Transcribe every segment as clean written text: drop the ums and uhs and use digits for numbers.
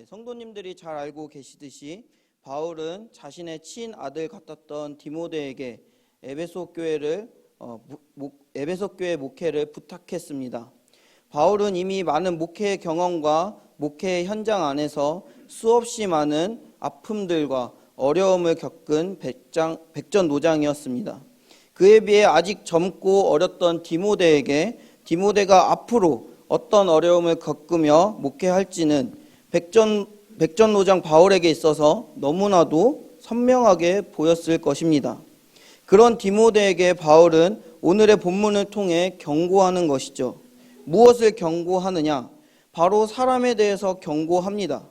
성도님들이 잘 알고 계시듯이 바울은 자신의 친아들 같았던 디모데에게 에베소 교회 목회를 부탁했습니다. 바울은 이미 많은 목회의 경험과 목회의 현장 안에서 수없이 많은 아픔들과 어려움을 겪은 백전노장이었습니다. 그에 비해 아직 젊고 어렸던 디모데에게 디모데가 앞으로 어떤 어려움을 겪으며 목회할지는 백전노장 바울에게 있어서 너무나도 선명하게 보였을 것입니다. 그런 디모데에게 바울은 오늘의 본문을 통해 경고하는 것이죠. 무엇을 경고하느냐? 바로 사람에 대해서 경고합니다.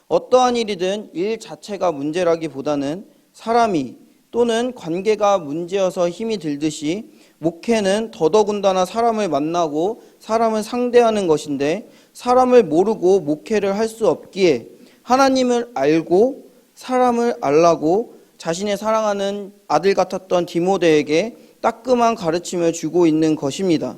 어떠한 일이든 일 자체가 문제라기보다는 사람이 또는 관계가 문제여서 힘이 들듯이 목회는 더더군다나 사람을 만나고 사람을 상대하는 것인데, 사람을 모르고 목회를 할 수 없기에 하나님을 알고 사람을 알라고 자신의 사랑하는 아들 같았던 디모데에게 따끔한 가르침을 주고 있는 것입니다.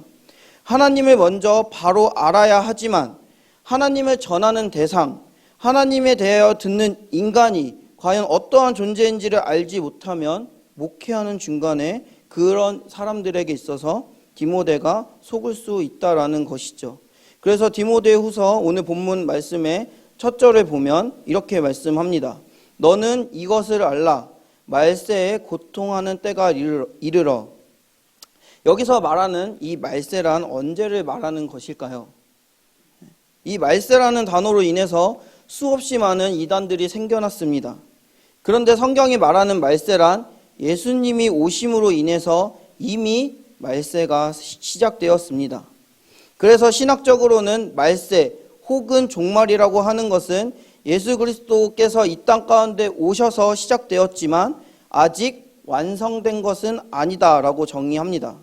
하나님을 먼저 바로 알아야 하지만 하나님을 전하는 대상, 하나님에 대하여 듣는 인간이 과연 어떠한 존재인지를 알지 못하면 목회하는 중간에 그런 사람들에게 있어서 디모데가 속을 수 있다라는 것이죠. 그래서 디모데후서 오늘 본문 말씀의 첫 절을 보면 이렇게 말씀합니다. 너는 이것을 알라. 말세에 고통하는 때가 이르러. 여기서 말하는 이 말세란 언제를 말하는 것일까요? 이 말세라는 단어로 인해서 수없이 많은 이단들이 생겨났습니다. 그런데 성경이 말하는 말세란 예수님이 오심으로 인해서 이미 말세가 시작되었습니다. 그래서 신학적으로는 말세 혹은 종말이라고 하는 것은 예수 그리스도께서 이 땅 가운데 오셔서 시작되었지만 아직 완성된 것은 아니다라고 정의합니다.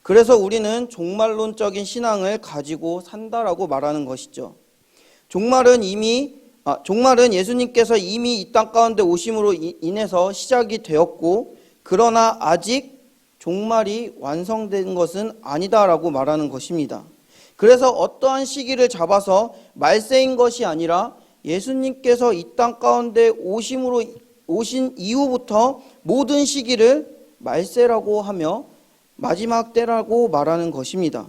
그래서 우리는 종말론적인 신앙을 가지고 산다라고 말하는 것이죠. 종말은 예수님께서 이미 이 땅 가운데 오심으로 인해서 시작이 되었고, 그러나 아직 종말이 완성된 것은 아니다라고 말하는 것입니다. 그래서 어떠한 시기를 잡아서 말세인 것이 아니라 예수님께서 이 땅 가운데 오신 이후부터 모든 시기를 말세라고 하며 마지막 때라고 말하는 것입니다.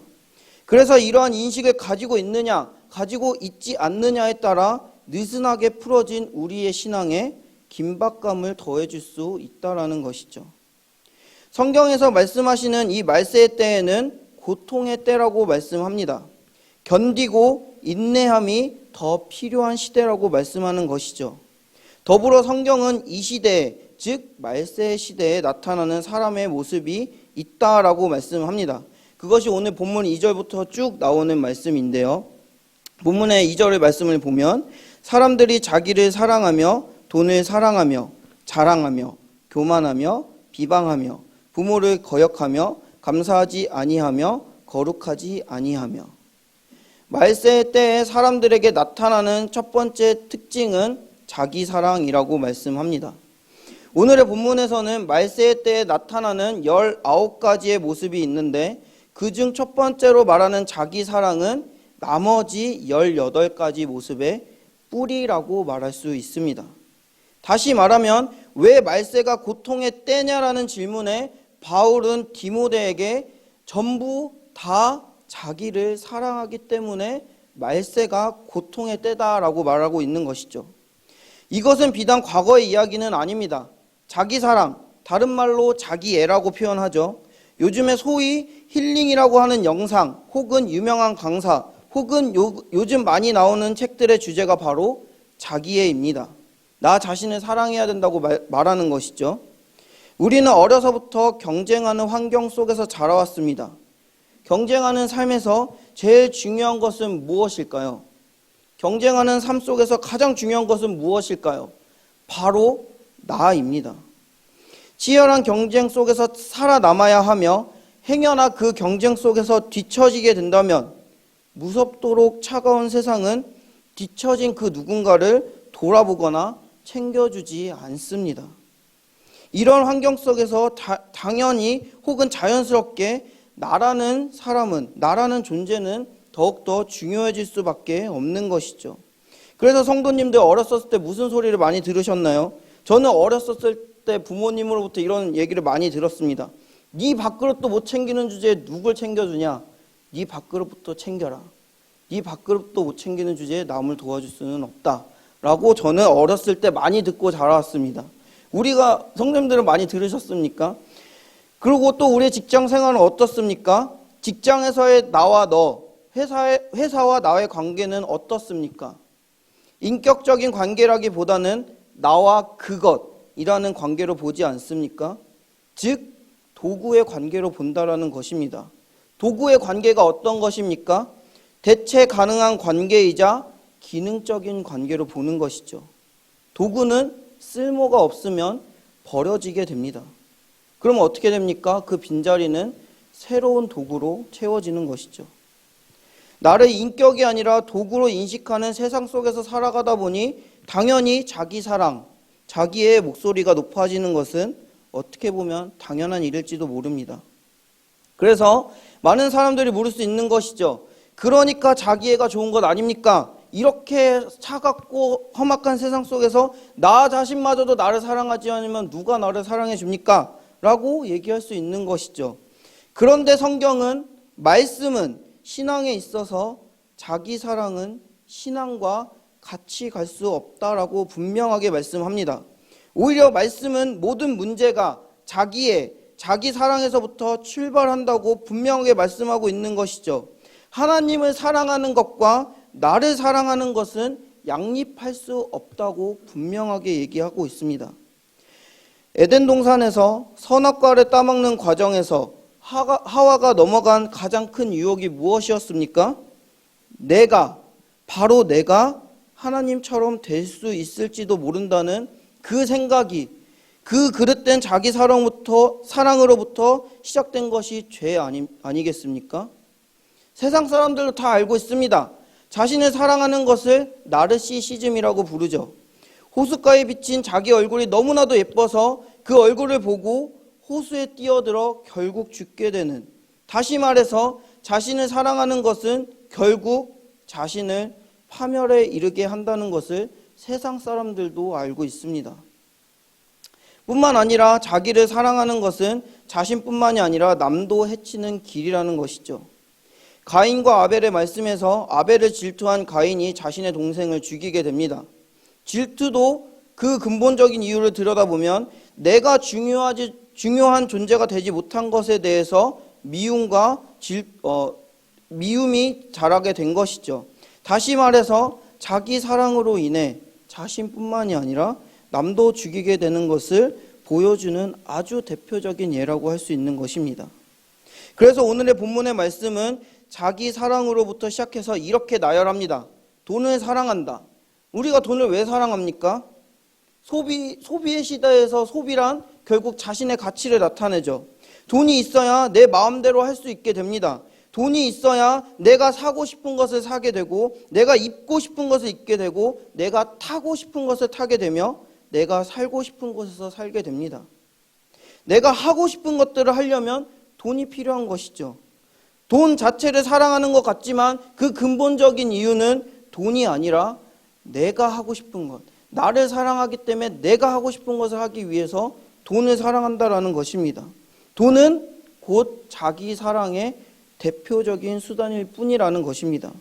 그래서 이러한 인식을 가지고 있느냐, 가지고 있지 않느냐에 따라 느슨하게 풀어진 우리의 신앙에 긴박감을 더해줄 수 있다라는 것이죠. 성경에서 말씀하시는 이 말세의 때에는 고통의 때라고 말씀합니다. 견디고 인내함이 더 필요한 시대라고 말씀하는 것이죠. 더불어 성경은 이 시대에, 즉 말세의 시대에 나타나는 사람의 모습이 있다라고 말씀합니다. 그것이 오늘 본문 2절부터 쭉 나오는 말씀인데요. 본문의 2절의 말씀을 보면 사람들이 자기를 사랑하며 돈을 사랑하며 자랑하며 교만하며 비방하며 부모를 거역하며 감사하지 아니하며 거룩하지 아니하며. 말세 때에 사람들에게 나타나는 첫 번째 특징은 자기 사랑이라고 말씀합니다. 오늘의 본문에서는 말세 때에 나타나는 19가지의 모습이 있는데, 그중 첫 번째로 말하는 자기 사랑은 나머지 18가지 모습의 뿌리라고 말할 수 있습니다. 다시 말하면 왜 말세가 고통의 때냐라는 질문에 바울은 디모데에게 전부 다 자기를 사랑하기 때문에 말세가 고통의 때다라고 말하고 있는 것이죠. 이것은 비단 과거의 이야기는 아닙니다. 자기 사랑, 다른 말로 자기애라고 표현하죠. 요즘에 소위 힐링이라고 하는 영상 혹은 유명한 강사 혹은 요즘 많이 나오는 책들의 주제가 바로 자기애입니다. 나 자신을 사랑해야 된다고 말하는 것이죠. 우리는 어려서부터 경쟁하는 환경 속에서 자라왔습니다. 경쟁하는 삶에서 제일 중요한 것은 무엇일까요? 경쟁하는 삶 속에서 가장 중요한 것은 무엇일까요? 바로 나입니다. 치열한 경쟁 속에서 살아남아야 하며 행여나 그 경쟁 속에서 뒤처지게 된다면 무섭도록 차가운 세상은 뒤처진 그 누군가를 돌아보거나 챙겨주지 않습니다. 이런 환경 속에서 당연히 혹은 자연스럽게 나라는 사람은, 나라는 존재는 더욱더 중요해질 수밖에 없는 것이죠. 그래서 성도님들 어렸었을 때 무슨 소리를 많이 들으셨나요? 저는 어렸었을 때 부모님으로부터 이런 얘기를 많이 들었습니다. 네 밥그릇도 못 챙기는 주제에 누굴 챙겨주냐? 네 밥그릇부터 챙겨라. 네 밥그릇도 못 챙기는 주제에 남을 도와줄 수는 없다 라고 저는 어렸을 때 많이 듣고 자라왔습니다. 우리가 성도님들은 많이 들으셨습니까? 그리고 또 우리의 직장 생활은 어떻습니까? 직장에서의 나와 너, 회사와 나의 관계는 어떻습니까? 인격적인 관계라기보다는 나와 그것이라는 관계로 보지 않습니까? 즉 도구의 관계로 본다라는 것입니다. 도구의 관계가 어떤 것입니까? 대체 가능한 관계이자 기능적인 관계로 보는 것이죠. 도구는 쓸모가 없으면 버려지게 됩니다. 그럼 어떻게 됩니까? 그 빈자리는 새로운 도구로 채워지는 것이죠. 나를 인격이 아니라 도구로 인식하는 세상 속에서 살아가다 보니 당연히 자기 사랑, 자기의 목소리가 높아지는 것은 어떻게 보면 당연한 일일지도 모릅니다. 그래서 많은 사람들이 물을 수 있는 것이죠. 그러니까 자기애가 좋은 것 아닙니까? 이렇게 차갑고 험악한 세상 속에서 나 자신마저도 나를 사랑하지 않으면 누가 나를 사랑해 줍니까? 라고 얘기할 수 있는 것이죠. 그런데 성경은, 말씀은 신앙에 있어서 자기 사랑은 신앙과 같이 갈 수 없다라고 분명하게 말씀합니다. 오히려 말씀은 모든 문제가 자기 사랑에서부터 출발한다고 분명하게 말씀하고 있는 것이죠. 하나님을 사랑하는 것과 나를 사랑하는 것은 양립할 수 없다고 분명하게 얘기하고 있습니다. 에덴 동산에서 선악과를 따먹는 과정에서 하와가 넘어간 가장 큰 유혹이 무엇이었습니까? 바로 내가 하나님처럼 될 수 있을지도 모른다는 그 생각이, 그 그릇된 자기 사랑으로부터 시작된 것이 죄 아니겠습니까? 세상 사람들도 다 알고 있습니다. 자신을 사랑하는 것을 나르시시즘이라고 부르죠. 호숫가에 비친 자기 얼굴이 너무나도 예뻐서 그 얼굴을 보고 호수에 뛰어들어 결국 죽게 되는, 다시 말해서 자신을 사랑하는 것은 결국 자신을 파멸에 이르게 한다는 것을 세상 사람들도 알고 있습니다. 뿐만 아니라 자기를 사랑하는 것은 자신뿐만이 아니라 남도 해치는 길이라는 것이죠. 가인과 아벨의 말씀에서 아벨을 질투한 가인이 자신의 동생을 죽이게 됩니다. 질투도 그 근본적인 이유를 들여다보면 내가 중요한 존재가 되지 못한 것에 대해서 미움이 자라게 된 것이죠. 다시 말해서 자기 사랑으로 인해 자신뿐만이 아니라 남도 죽이게 되는 것을 보여주는 아주 대표적인 예라고 할 수 있는 것입니다. 그래서 오늘의 본문의 말씀은 자기 사랑으로부터 시작해서 이렇게 나열합니다. 돈을 사랑한다. 우리가 돈을 왜 사랑합니까? 소비의 시대에서 소비란 결국 자신의 가치를 나타내죠. 돈이 있어야 내 마음대로 할 수 있게 됩니다. 돈이 있어야 내가 사고 싶은 것을 사게 되고, 내가 입고 싶은 것을 입게 되고, 내가 타고 싶은 것을 타게 되며, 내가 살고 싶은 곳에서 살게 됩니다. 내가 하고 싶은 것들을 하려면 돈이 필요한 것이죠. 돈 자체를 사랑하는 것 같지만 그 근본적인 이유는 돈이 아니라 내가 하고 싶은 것, 나를 사랑하기 때문에 내가 하고 싶은 것을 하기 위해서 돈을 사랑한다라는 것입니다. 돈은 곧 자기 사랑의 대표적인 수단일 뿐이라는 것입니다.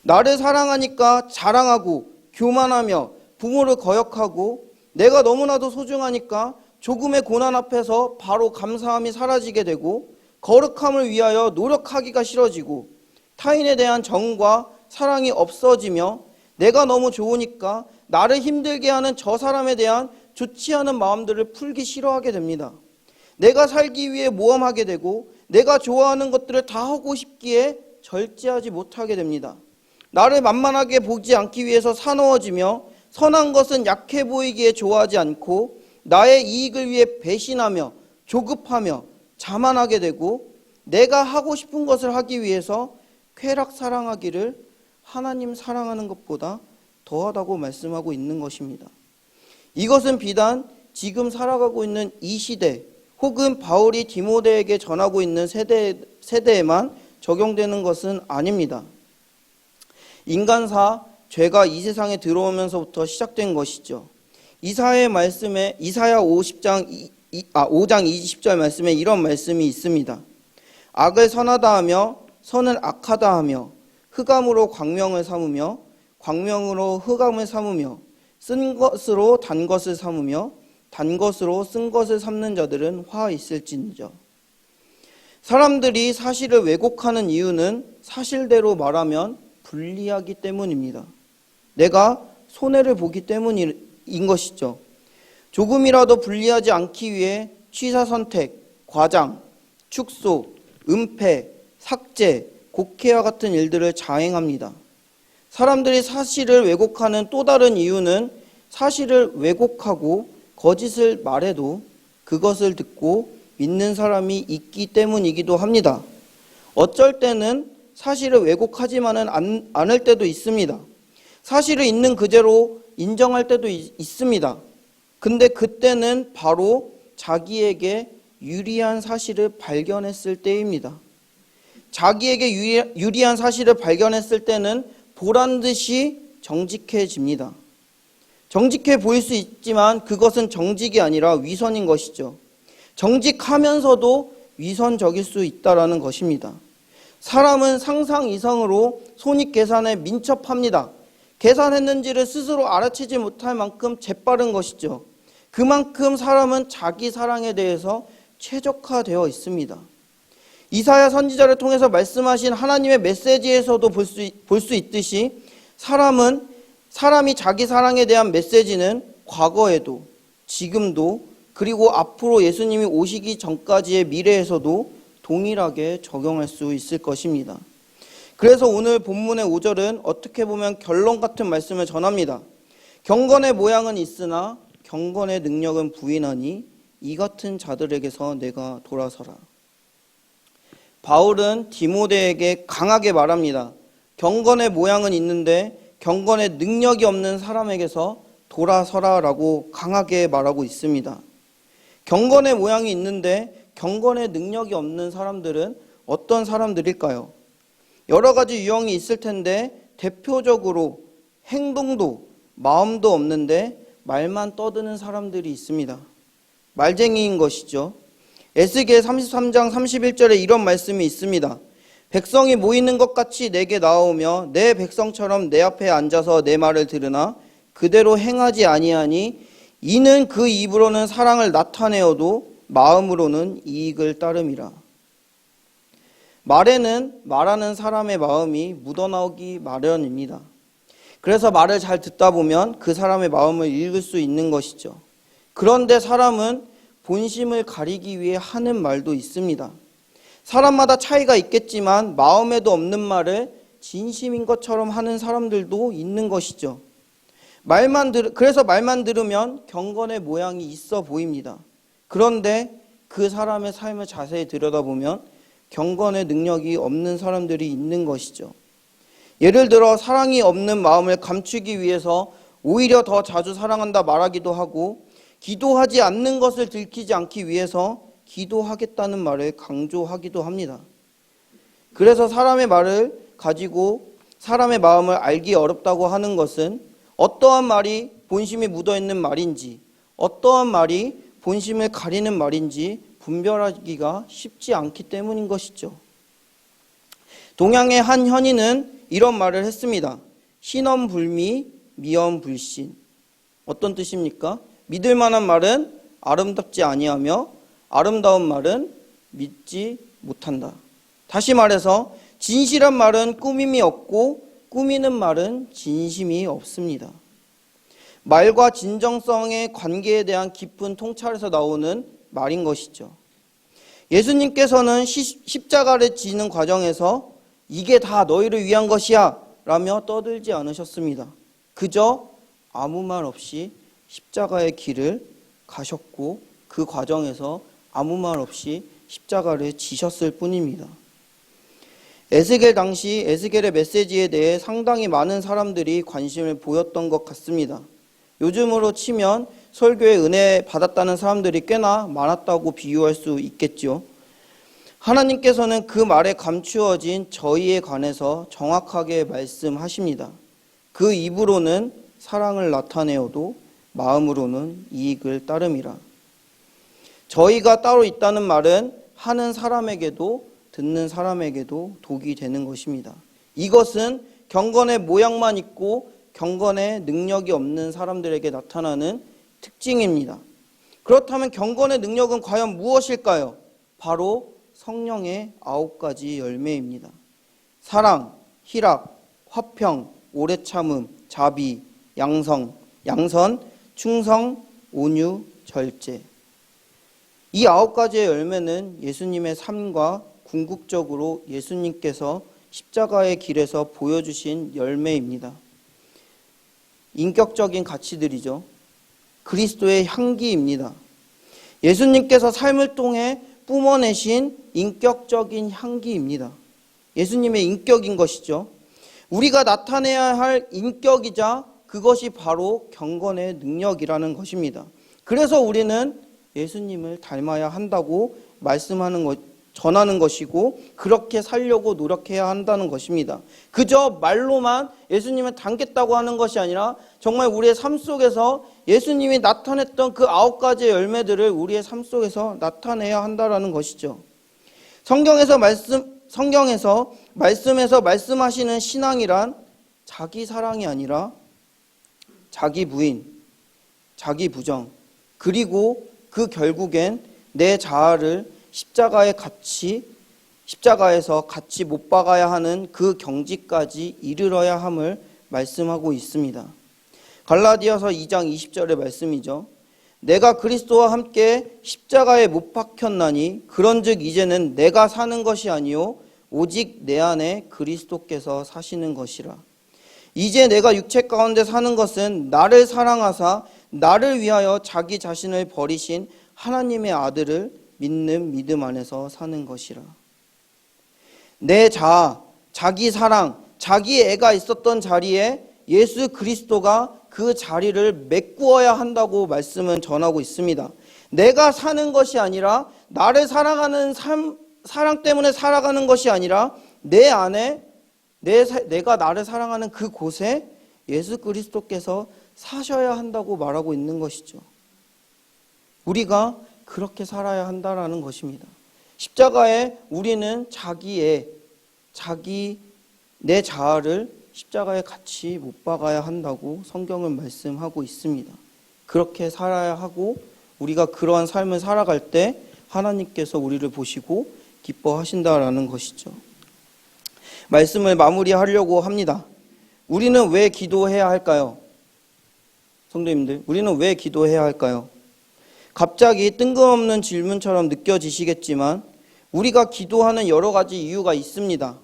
나를 사랑하니까 자랑하고 교만하며 부모를 거역하고, 내가 너무나도 소중하니까 조금의 고난 앞에서 바로 감사함이 사라지게 되고, 거룩함을 위하여 노력하기가 싫어지고, 타인에 대한 정과 사랑이 없어지며, 내가 너무 좋으니까 나를 힘들게 하는 저 사람에 대한 좋지 않은 마음들을 풀기 싫어하게 됩니다. 내가 살기 위해 모험하게 되고, 내가 좋아하는 것들을 다 하고 싶기에 절제하지 못하게 됩니다. 나를 만만하게 보지 않기 위해서 사나워지며, 선한 것은 약해 보이기에 좋아하지 않고, 나의 이익을 위해 배신하며 조급하며 자만하게 되고, 내가 하고 싶은 것을 하기 위해서 쾌락 사랑하기를 하나님 사랑하는 것보다 더하다고 말씀하고 있는 것입니다. 이것은 비단 지금 살아가고 있는 이 시대, 혹은 바울이 디모데에게 전하고 있는 세대에만 적용되는 것은 아닙니다. 인간사 죄가 이 세상에 들어오면서부터 시작된 것이죠. 이사야 5장 20절 말씀에 이런 말씀이 있습니다. 악을 선하다 하며 선을 악하다 하며 흑암으로 광명을 삼으며 광명으로 흑암을 삼으며 쓴 것으로 단 것을 삼으며 단 것으로 쓴 것을 삼는 자들은 화 있을진저. 사람들이 사실을 왜곡하는 이유는 사실대로 말하면 불리하기 때문입니다. 내가 손해를 보기 때문인 것이죠. 조금이라도 불리하지 않기 위해 취사 선택, 과장, 축소, 은폐, 삭제, 곡해와 같은 일들을 자행합니다. 사람들이 사실을 왜곡하는 또 다른 이유는 사실을 왜곡하고 거짓을 말해도 그것을 듣고 믿는 사람이 있기 때문이기도 합니다. 어쩔 때는 사실을 왜곡하지만은 않을 때도 있습니다. 사실을 있는 그대로 인정할 때도 있습니다. 근데 그때는 바로 자기에게 유리한 사실을 발견했을 때입니다. 자기에게 유리한 사실을 발견했을 때는 보란 듯이 정직해집니다. 정직해 보일 수 있지만 그것은 정직이 아니라 위선인 것이죠. 정직하면서도 위선적일 수 있다라는 것입니다. 사람은 상상 이상으로 손익 계산에 민첩합니다. 계산했는지를 스스로 알아채지 못할 만큼 재빠른 것이죠. 그만큼 사람은 자기 사랑에 대해서 최적화되어 있습니다. 이사야 선지자를 통해서 말씀하신 하나님의 메시지에서도 볼 수 있듯이 사람이 자기 사랑에 대한 메시지는 과거에도 지금도 그리고 앞으로 예수님이 오시기 전까지의 미래에서도 동일하게 적용할 수 있을 것입니다. 그래서 오늘 본문의 5절은 어떻게 보면 결론 같은 말씀을 전합니다. 경건의 모양은 있으나 경건의 능력은 부인하니 이 같은 자들에게서 내가 돌아서라. 바울은 디모데에게 강하게 말합니다. 경건의 모양은 있는데 경건의 능력이 없는 사람에게서 돌아서라라고 강하게 말하고 있습니다. 경건의 모양이 있는데 경건의 능력이 없는 사람들은 어떤 사람들일까요? 여러 가지 유형이 있을 텐데 대표적으로 행동도 마음도 없는데 말만 떠드는 사람들이 있습니다. 말쟁이인 것이죠. 에스겔 33장 31절에 이런 말씀이 있습니다. 백성이 모이는 것 같이 내게 나오며 내 백성처럼 내 앞에 앉아서 내 말을 들으나 그대로 행하지 아니하니 이는 그 입으로는 사랑을 나타내어도 마음으로는 이익을 따름이라. 말에는 말하는 사람의 마음이 묻어나오기 마련입니다. 그래서 말을 잘 듣다 보면 그 사람의 마음을 읽을 수 있는 것이죠. 그런데 사람은 본심을 가리기 위해 하는 말도 있습니다. 사람마다 차이가 있겠지만 마음에도 없는 말을 진심인 것처럼 하는 사람들도 있는 것이죠. 그래서 말만 들으면 경건의 모양이 있어 보입니다. 그런데 그 사람의 삶을 자세히 들여다보면 경건의 능력이 없는 사람들이 있는 것이죠. 예를 들어 사랑이 없는 마음을 감추기 위해서 오히려 더 자주 사랑한다 말하기도 하고 기도하지 않는 것을 들키지 않기 위해서 기도하겠다는 말을 강조하기도 합니다. 그래서 사람의 말을 가지고 사람의 마음을 알기 어렵다고 하는 것은 어떠한 말이 본심이 묻어있는 말인지 어떠한 말이 본심을 가리는 말인지 분별하기가 쉽지 않기 때문인 것이죠. 동양의 한 현인은 이런 말을 했습니다. 신언불미, 미언불신. 어떤 뜻입니까? 믿을 만한 말은 아름답지 아니하며 아름다운 말은 믿지 못한다. 다시 말해서 진실한 말은 꾸밈이 없고 꾸미는 말은 진심이 없습니다. 말과 진정성의 관계에 대한 깊은 통찰에서 나오는 말인 것이죠. 예수님께서는 십자가를 지는 과정에서 이게 다 너희를 위한 것이야 라며 떠들지 않으셨습니다. 그저 아무 말 없이 십자가의 길을 가셨고 그 과정에서 아무 말 없이 십자가를 지셨을 뿐입니다. 에스겔 당시 에스겔의 메시지에 대해 상당히 많은 사람들이 관심을 보였던 것 같습니다. 요즘으로 치면 설교에 은혜 받았다는 사람들이 꽤나 많았다고 비유할 수 있겠죠. 하나님께서는 그 말에 감추어진 저희에 관해서 정확하게 말씀하십니다. 그 입으로는 사랑을 나타내어도 마음으로는 이익을 따름이라. 저희가 따로 있다는 말은 하는 사람에게도 듣는 사람에게도 독이 되는 것입니다. 이것은 경건의 모양만 있고 경건의 능력이 없는 사람들에게 나타나는 특징입니다. 그렇다면 경건의 능력은 과연 무엇일까요? 바로 성령의 9가지 열매입니다. 사랑, 희락, 화평, 오래 참음, 자비, 양선, 충성, 온유, 절제. 이 9가지의 열매는 예수님의 삶과 궁극적으로 예수님께서 십자가의 길에서 보여주신 열매입니다. 인격적인 가치들이죠. 그리스도의 향기입니다. 예수님께서 삶을 통해 뿜어내신 인격적인 향기입니다. 예수님의 인격인 것이죠. 우리가 나타내야 할 인격이자 그것이 바로 경건의 능력이라는 것입니다. 그래서 우리는 예수님을 닮아야 한다고 전하는 것이고 그렇게 살려고 노력해야 한다는 것입니다. 그저 말로만 예수님을 닮겠다고 하는 것이 아니라 정말 우리의 삶 속에서 예수님이 나타냈던 그 9가지의 열매들을 우리의 삶 속에서 나타내야 한다는 것이죠. 성경에서 말씀에서 말씀하시는 신앙이란 자기 사랑이 아니라 자기 부인, 자기 부정, 그리고 그 결국엔 내 자아를 십자가에서 같이 못 박아야 하는 그 경지까지 이르러야 함을 말씀하고 있습니다. 갈라디아서 2장 20절의 말씀이죠. 내가 그리스도와 함께 십자가에 못 박혔나니 그런즉 이제는 내가 사는 것이 아니요 오직 내 안에 그리스도께서 사시는 것이라. 이제 내가 육체 가운데 사는 것은 나를 사랑하사 나를 위하여 자기 자신을 버리신 하나님의 아들을 믿는 믿음 안에서 사는 것이라. 내 자아, 자기 사랑, 자기 애가 있었던 자리에 예수 그리스도가 그 자리를 메꾸어야 한다고 말씀은 전하고 있습니다. 내가 사는 것이 아니라 나를 사랑하는 사랑 때문에 살아가는 것이 아니라 내 안에 내가 나를 사랑하는 그곳에 예수 그리스도께서 사셔야 한다고 말하고 있는 것이죠. 우리가 그렇게 살아야 한다는 것입니다. 십자가에 우리는 내 자아를 십자가에 같이 못 박아야 한다고 성경은 말씀하고 있습니다. 그렇게 살아야 하고 우리가 그러한 삶을 살아갈 때 하나님께서 우리를 보시고 기뻐하신다라는 것이죠. 말씀을 마무리하려고 합니다. 우리는 왜 기도해야 할까요? 성도님들, 우리는 왜 기도해야 할까요? 갑자기 뜬금없는 질문처럼 느껴지시겠지만 우리가 기도하는 여러 가지 이유가 있습니다.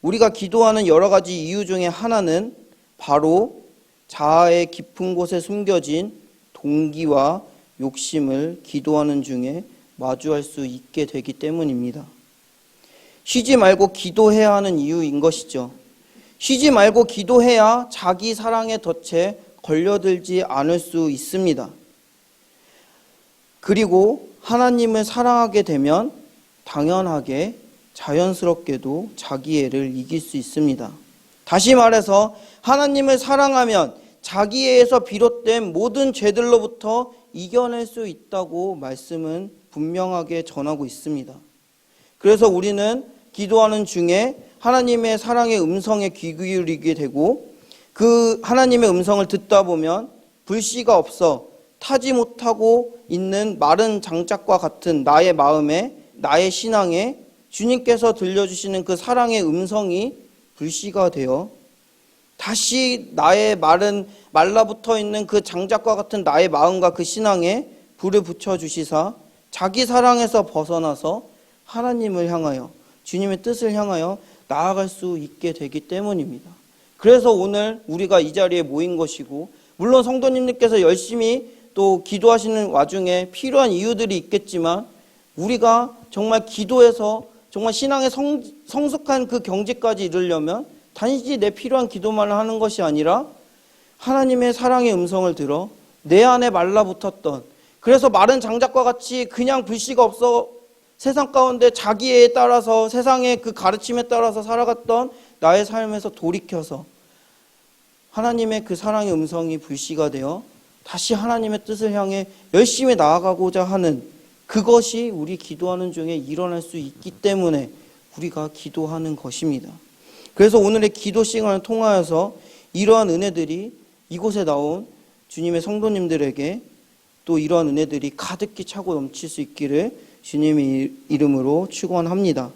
우리가 기도하는 여러 가지 이유 중에 하나는 바로 자아의 깊은 곳에 숨겨진 동기와 욕심을 기도하는 중에 마주할 수 있게 되기 때문입니다. 쉬지 말고 기도해야 하는 이유인 것이죠. 쉬지 말고 기도해야 자기 사랑의 덫에 걸려들지 않을 수 있습니다. 그리고 하나님을 사랑하게 되면 당연하게 자연스럽게도 자기 애를 이길 수 있습니다. 다시 말해서 하나님을 사랑하면 자기 애에서 비롯된 모든 죄들로부터 이겨낼 수 있다고 말씀은 분명하게 전하고 있습니다. 그래서 우리는 기도하는 중에 하나님의 사랑의 음성에 귀 기울이게 되고 그 하나님의 음성을 듣다 보면 불씨가 없어 타지 못하고 있는 마른 장작과 같은 나의 마음에, 나의 신앙에 주님께서 들려주시는 그 사랑의 음성이 불씨가 되어 다시 나의 말라붙어 있는 그 장작과 같은 나의 마음과 그 신앙에 불을 붙여주시사 자기 사랑에서 벗어나서 하나님을 향하여 주님의 뜻을 향하여 나아갈 수 있게 되기 때문입니다. 그래서 오늘 우리가 이 자리에 모인 것이고 물론 성도님들께서 열심히 또 기도하시는 와중에 필요한 이유들이 있겠지만 우리가 정말 기도해서 정말 신앙의 성숙한 그 경지까지 이르려면 단지 내 필요한 기도만 하는 것이 아니라 하나님의 사랑의 음성을 들어 내 안에 말라붙었던 그래서 마른 장작과 같이 그냥 불씨가 없어 세상 가운데 자기에 따라서 세상의 그 가르침에 따라서 살아갔던 나의 삶에서 돌이켜서 하나님의 그 사랑의 음성이 불씨가 되어 다시 하나님의 뜻을 향해 열심히 나아가고자 하는 그것이 우리 기도하는 중에 일어날 수 있기 때문에 우리가 기도하는 것입니다. 그래서 오늘의 기도 시간을 통하여서 이러한 은혜들이 이곳에 나온 주님의 성도님들에게 또 이러한 은혜들이 가득히 차고 넘칠 수 있기를 주님의 이름으로 축원합니다.